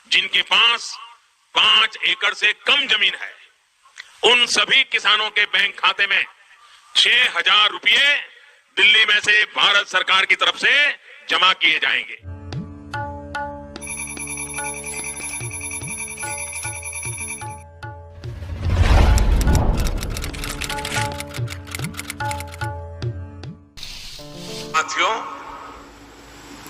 जिनके पास 5 एकड़ से कम जमीन है, उन सभी किसानों के बैंक खाते में 6,000 रुपये दिल्ली में से भारत सरकार की तरफ से जमा किए जाएंगे। साथियों,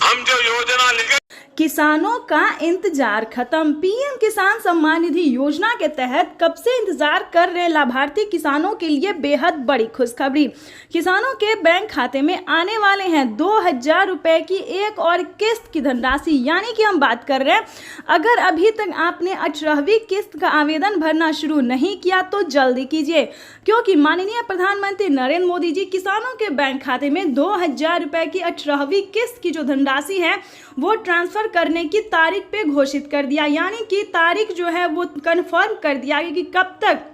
हम जो योजना लेकर किसानों का इंतजार खत्म। पीएम किसान सम्मान निधि योजना के तहत कब से इंतजार कर रहे लाभार्थी किसानों के लिए बेहद बड़ी खुशखबरी। किसानों के बैंक खाते में आने वाले हैं 2,000 रुपए की एक और किस्त की धनराशि। यानी कि हम बात कर रहे हैं, अगर अभी तक आपने 18वीं किस्त का आवेदन भरना शुरू नहीं किया तो जल्दी कीजिए, क्योंकि माननीय प्रधानमंत्री नरेंद्र मोदी जी किसानों के बैंक खाते में 2,000 रुपए की 18वीं किस्त की जो धनराशि है वो ट्रांसफर करने की तारीख पे घोषित कर दिया। यानी कि तारीख जो है वो कंफर्म कर दिया कि कब तक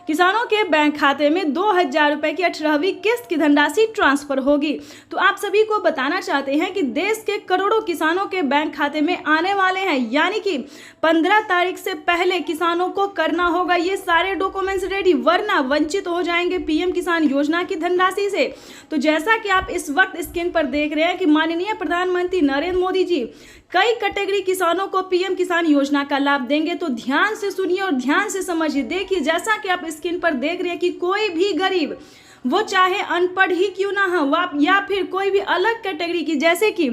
किसानों के बैंक खाते में 2,000 रुपए की 18वीं किस्त की धनराशि ट्रांसफर होगी। तो आप सभी को बताना चाहते हैं कि देश के करोड़ों किसानों के बैंक खाते में आने वाले हैं, यानी कि 15 तारीख से पहले किसानों को करना होगा ये सारे डॉक्यूमेंट्स रेडी, वरना वंचित हो जाएंगे पीएम किसान योजना की धनराशि से। तो जैसा कि आप इस वक्त स्क्रीन पर देख रहे हैं कि माननीय प्रधानमंत्री नरेंद्र मोदी जी कई कैटेगरी किसानों को पीएम किसान योजना का लाभ देंगे। तो ध्यान से सुनिए और ध्यान से समझिए। देखिए, जैसा कि आप स्क्रीन पर देख रहे हैं कि कोई भी गरीब, वो चाहे अनपढ़ ही क्यों ना हो या फिर कोई भी अलग कैटेगरी की, जैसे कि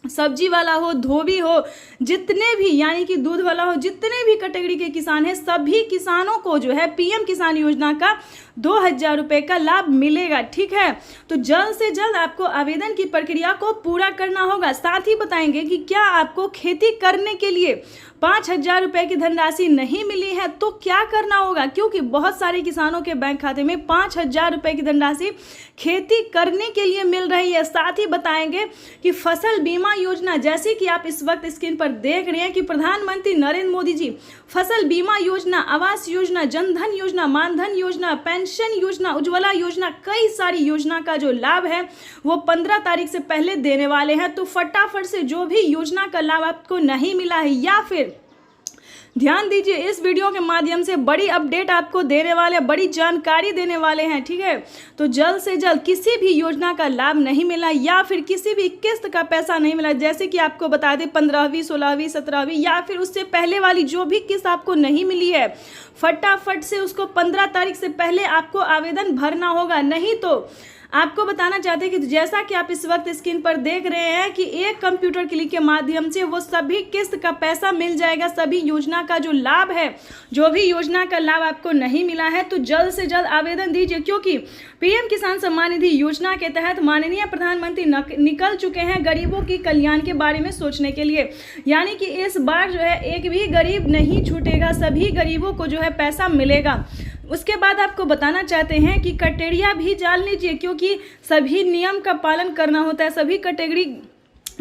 सब्जी वाला हो, धोबी हो, जितने भी यानी कि दूध वाला हो, जितने भी कैटेगरी के किसान हैं, सभी किसानों को जो है पीएम किसान योजना का 2,000 रुपए का लाभ मिलेगा। ठीक है, तो जल्द से जल्द आपको आवेदन की प्रक्रिया को पूरा करना होगा। साथ ही बताएंगे कि क्या आपको खेती करने के लिए 5,000 रुपए की धनराशि नहीं मिली है तो क्या करना होगा, क्योंकि बहुत सारे किसानों के बैंक खाते में 5,000 रुपए की धनराशि खेती करने के लिए मिल रही है। साथ ही बताएंगे कि फसल बीमा योजना, जैसे कि आप इस वक्त स्क्रीन पर देख रहे हैं कि प्रधानमंत्री नरेंद्र मोदी जी फसल बीमा योजना, आवास योजना, जनधन योजना, मानधन योजना, पेंशन योजना, उज्ज्वला योजना, कई सारी योजना का जो लाभ है वो 15 तारीख से पहले देने वाले हैं। तो फटाफट से जो भी योजना का लाभ आपको नहीं मिला है या फिर ध्यान दीजिए, इस वीडियो के माध्यम से बड़ी अपडेट आपको देने वाले, बड़ी जानकारी देने वाले हैं। ठीक है, तो जल्द से जल्द किसी भी योजना का लाभ नहीं मिला या फिर किसी भी किस्त का पैसा नहीं मिला, जैसे कि आपको बता दें 15वीं, 16वीं, 17वीं या फिर उससे पहले वाली जो भी किस्त आपको नहीं मिली है, फटाफट से उसको 15 तारीख से पहले आपको आवेदन भरना होगा। नहीं तो आपको बताना चाहते हैं कि जैसा कि आप इस वक्त स्क्रीन पर देख रहे हैं कि एक कंप्यूटर क्लिक के माध्यम से वो सभी किस्त का पैसा मिल जाएगा, सभी योजना का जो लाभ है, जो भी योजना का लाभ आपको नहीं मिला है तो जल्द से जल्द आवेदन दीजिए, क्योंकि पीएम किसान सम्मान निधि योजना के तहत माननीय प्रधानमंत्री निकल चुके हैं गरीबों की कल्याण के बारे में सोचने के लिए। यानी कि इस बार जो है एक भी गरीब नहीं छूटेगा, सभी गरीबों को जो है पैसा मिलेगा। उसके बाद आपको बताना चाहते हैं कि क्राइटेरिया भी जान लीजिए, क्योंकि सभी नियम का पालन करना होता है। सभी कैटेगरी,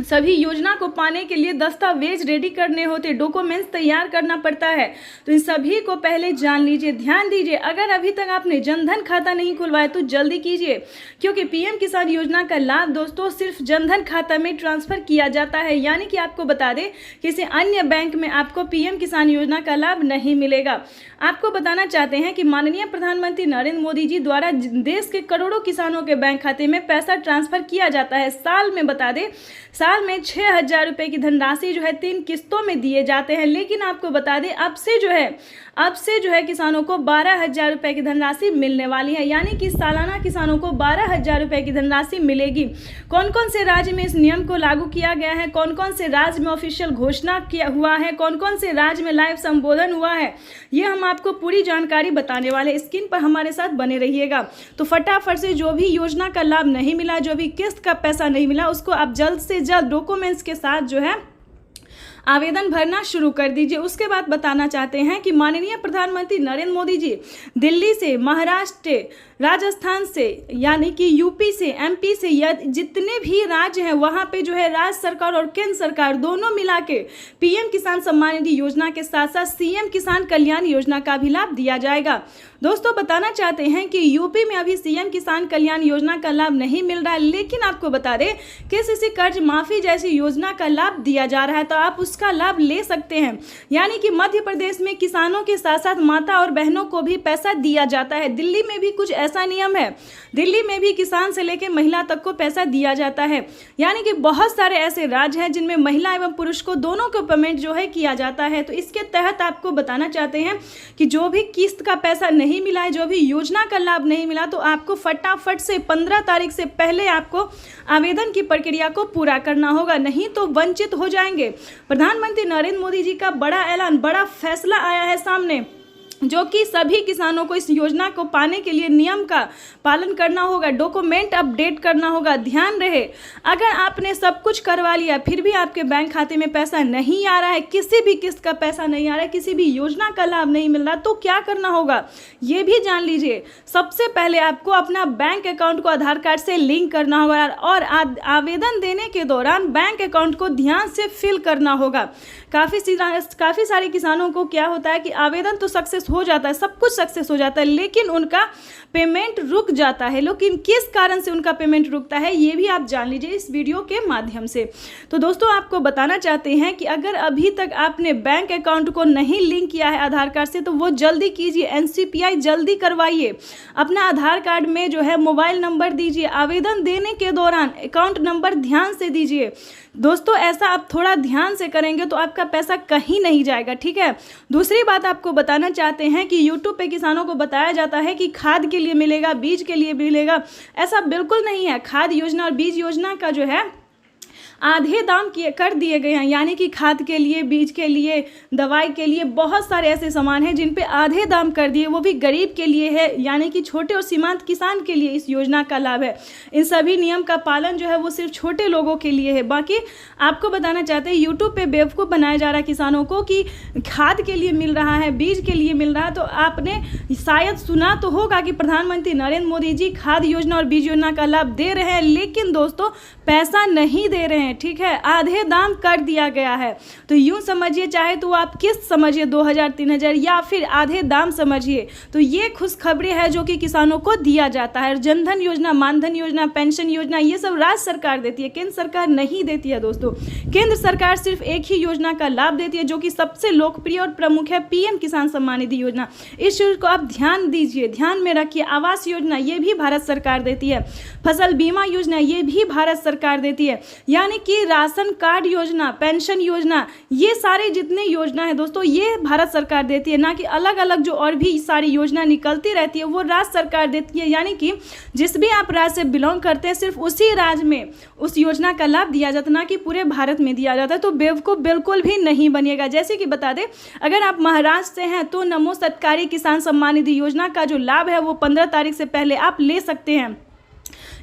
सभी योजना को पाने के लिए दस्तावेज रेडी करने होते, डॉक्यूमेंट्स तैयार करना पड़ता है। तो इन सभी को पहले जान लीजिए। ध्यान दीजिए, अगर अभी तक आपने जनधन खाता नहीं खुलवाया तो जल्दी कीजिए, क्योंकि पीएम किसान योजना का लाभ दोस्तों सिर्फ जनधन खाता में ट्रांसफर किया जाता है। यानी कि आपको बता दें, किसी अन्य बैंक में आपको पीएम किसान योजना का लाभ नहीं मिलेगा। आपको बताना चाहते हैं कि माननीय प्रधानमंत्री नरेंद्र मोदी जी द्वारा देश के करोड़ों किसानों के बैंक खाते में पैसा ट्रांसफर किया जाता है। साल में बता दें, साल में 6,000 रुपए की धनराशि जो है 3 किस्तों में दिए जाते हैं। लेकिन आपको बता दें, अब से जो है किसानों को 12,000 रुपए की धनराशि मिलने वाली है। यानी कि सालाना किसानों को 12,000 रुपए की धनराशि मिलेगी। कौन कौन से राज्य में इस नियम को लागू किया गया है, कौन कौन से राज्य में ऑफिशियल घोषणा किया हुआ है, कौन कौन से राज्य में लाइव संबोधन हुआ है, ये हम आपको पूरी जानकारी बताने वाले। स्क्रीन पर हमारे साथ बने रहिएगा। तो फटाफट से जो भी योजना का लाभ नहीं मिला, जो भी किस्त का पैसा नहीं मिला, उसको आप जल्द से जल्द डॉक्यूमेंट्स के साथ जो है आवेदन भरना शुरू कर दीजिए। उसके बाद बताना चाहते हैं कि माननीय प्रधानमंत्री नरेंद्र मोदी जी दिल्ली से, महाराष्ट्र, राजस्थान से, यानी कि यूपी से, एमपी से, या जितने भी राज्य हैं वहाँ पे जो है राज्य सरकार और केंद्र सरकार दोनों मिला के पीएम किसान सम्मान निधि योजना के साथ साथ सीएम किसान कल्याण योजना का भी लाभ दिया जाएगा। दोस्तों बताना चाहते हैं कि यूपी में अभी सीएम किसान कल्याण योजना का लाभ नहीं मिल रहा है, लेकिन आपको बता दें KCC कर्ज माफी जैसी योजना का लाभ दिया जा रहा है। तो आप उस उसका लाभ ले सकते हैं। यानी कि मध्य प्रदेश में किसानों के साथ साथ माता और बहनों को भी पैसा दिया जाता है। दिल्ली में भी कुछ ऐसा नियम है, दिल्ली में भी किसान से लेकर महिला तक को पैसा दिया जाता है। यानी कि बहुत सारे ऐसे राज्य हैं जिनमें महिला एवं पुरुष को दोनों को पेमेंट जो है किया जाता है। तो इसके तहत आपको बताना चाहते हैं कि जो भी किस्त का पैसा नहीं मिला है, जो भी योजना का लाभ नहीं मिला, तो आपको फटाफट से 15 तारीख से पहले आपको आवेदन की प्रक्रिया को पूरा करना होगा, नहीं तो वंचित हो जाएंगे। प्रधानमंत्री नरेंद्र मोदी जी का बड़ा ऐलान, बड़ा फैसला आया है सामने, जो कि सभी किसानों को इस योजना को पाने के लिए नियम का पालन करना होगा, डॉक्यूमेंट अपडेट करना होगा। ध्यान रहे, अगर आपने सब कुछ करवा लिया फिर भी आपके बैंक खाते में पैसा नहीं आ रहा है, किसी भी किस्त का पैसा नहीं आ रहा है, किसी भी योजना का लाभ नहीं मिल रहा, तो क्या करना होगा ये भी जान लीजिए। सबसे पहले आपको अपना बैंक अकाउंट को आधार कार्ड से लिंक करना होगा और आवेदन देने के दौरान बैंक अकाउंट को ध्यान से फिल करना होगा। काफ़ी सारे किसानों को क्या होता है कि आवेदन तो सक्सेस हो जाता है, सब कुछ सक्सेस हो जाता है, लेकिन उनका पेमेंट रुक जाता है। लेकिन किस कारण से उनका पेमेंट रुकता है ये भी आप जान लीजिए इस वीडियो के माध्यम से। तो दोस्तों आपको बताना चाहते हैं कि अगर अभी तक आपने बैंक अकाउंट को नहीं लिंक किया है आधार कार्ड से, तो वो जल्दी कीजिए, NCPI जल्दी करवाइए। अपना आधार कार्ड में जो है मोबाइल नंबर दीजिए, आवेदन देने के दौरान अकाउंट नंबर ध्यान से दीजिए। दोस्तों ऐसा आप थोड़ा ध्यान से करेंगे तो आपका पैसा कहीं नहीं जाएगा, ठीक है। दूसरी बात आपको बताना चाहते हैं कि YouTube पे किसानों को बताया जाता है कि खाद के लिए मिलेगा, बीज के लिए मिलेगा, ऐसा बिल्कुल नहीं है। खाद योजना और बीज योजना का जो है आधे दाम कर दिए गए हैं, यानी कि खाद के लिए, बीज के लिए, दवाई के लिए बहुत सारे ऐसे सामान हैं जिन पे आधे दाम कर दिए, वो भी गरीब के लिए है, यानी कि छोटे और सीमांत किसान के लिए इस योजना का लाभ है। इन सभी नियम का पालन जो है वो सिर्फ छोटे लोगों के लिए है। बाकी आपको बताना चाहते हैं यूट्यूब पे बेवकूफ़ बनाया जा रहा है किसानों को कि खाद के लिए मिल रहा है, बीज के लिए मिल रहा है। तो आपने शायद सुना तो होगा कि प्रधानमंत्री नरेंद्र मोदी जी खाद योजना और बीज योजना का लाभ दे रहे हैं, लेकिन दोस्तों पैसा नहीं दे रहे हैं, ठीक है, आधे दाम कर दिया गया है। तो यूं समझिए, चाहे तो आप किस्त समझिए 2000-3000 या फिर आधे दाम समझिए, तो ये खुशखबरी है जो कि किसानों को दिया जाता है। जनधन योजना, मानधन योजना, पेंशन योजना, ये सब राज्य सरकार देती है, केंद्र सरकार नहीं देती है। दोस्तों केंद्र सरकार सिर्फ एक ही योजना का लाभ देती है जो कि सबसे लोकप्रिय और प्रमुख है, PM किसान सम्मान निधि योजना। इस चीज को आप ध्यान दीजिए, ध्यान में रखिए। आवास योजना ये भी भारत सरकार देती है, फसल बीमा योजना ये भी भारत सरकार देती है, यानी कि राशन कार्ड योजना, पेंशन योजना, ये सारे जितने योजना है दोस्तों ये भारत सरकार देती है, ना कि अलग अलग जो और भी सारी योजना निकलती रहती है वो राज्य सरकार देती है। यानी कि जिस भी आप राज्य से बिलोंग करते हैं सिर्फ उसी राज्य में उस योजना का लाभ दिया जाता है, ना कि पूरे भारत में दिया जाता है। तो बेवकूफ़ बिल्कुल भी नहीं बनिएगा। जैसे कि बता दें, अगर आप महाराष्ट्र से हैं तो नमो सरकारी किसान सम्मान निधि योजना का जो लाभ है वो 15 तारीख से पहले आप ले सकते हैं।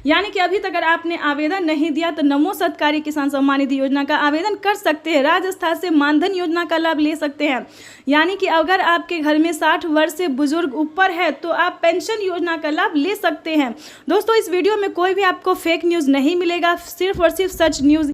यानी कि अभी तक अगर आपने आवेदन नहीं दिया तो नमो सरकारी किसान सम्मान निधि योजना का आवेदन कर सकते हैं। राजस्थान से मानधन योजना का लाभ ले सकते हैं। यानी कि अगर आपके घर में 60 वर्ष से बुजुर्ग ऊपर है तो आप पेंशन योजना का लाभ ले सकते हैं। दोस्तों इस वीडियो में कोई भी आपको फेक न्यूज़ नहीं मिलेगा, सिर्फ और सिर्फ सच न्यूज़